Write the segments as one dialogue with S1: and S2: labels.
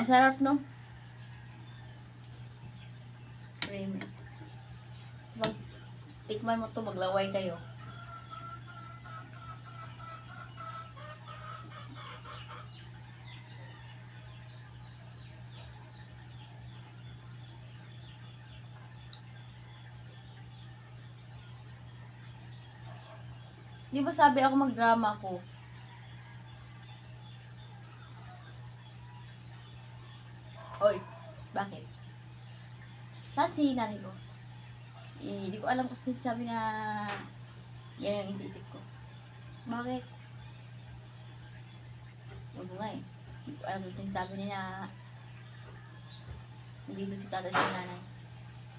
S1: Ang sarap, no? Creamy. Tikman mo to, maglaway kayo. Di ba sabi ako magdrama ko? Oy, bakit? Saan si nanay ko? Hindi ko alam kung sabi na yan yung isisip ko. Bakit? Huwag mo nga eh. Hindi ko alam kung sinasabi niya na nandito si tatay si nanay.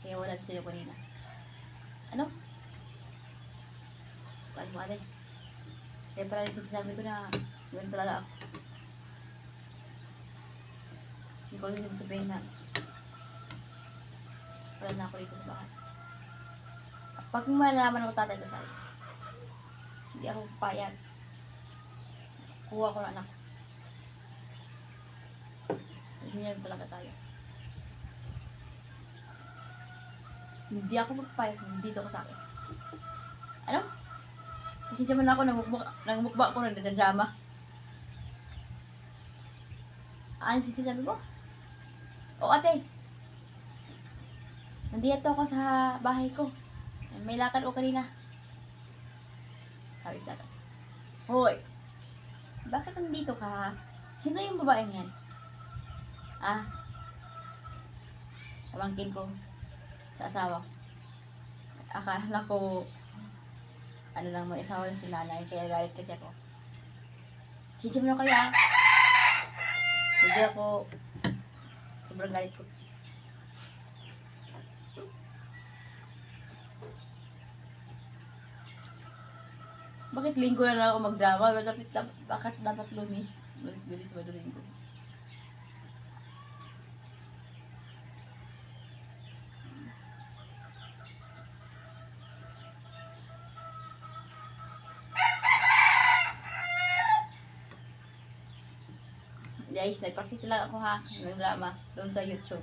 S1: Kaya wala sa'yo kanina. Ano? Paano mo ate? Kaya pala yung sinasabi ko na gano'n talaga ako. Hindi ko alam sabihin na wala na ako dito sa bahay. Pag malalaman ako tatay ko sa'yo, hindi ako papayag. Kuha ko na anak ko. Engineer talaga tayo. Hindi ako magpapayag dito ko sa akin. Ano? Kasi siya man ako nangmukbang ko ng drama. Ano sinasabi mo? O ate, nandito ako sa bahay ko. May lakad ko kanina. Sabi ko tatay. Hoy, bakit nandito ka? Sino yung babaeng yan? Ah, pamangkin ko sa asawa. Akala ko ano lang mo, asawa lang si nanay, kaya galit kasi ako. Sisip mo na kaya? Hindi ako sobrang galit ko. Bakit linggo na lang ako magdrama? Bakit dapat lunis? Lunis ba linggo? Guys, nag-practice lang ako ha ng drama doon sa YouTube.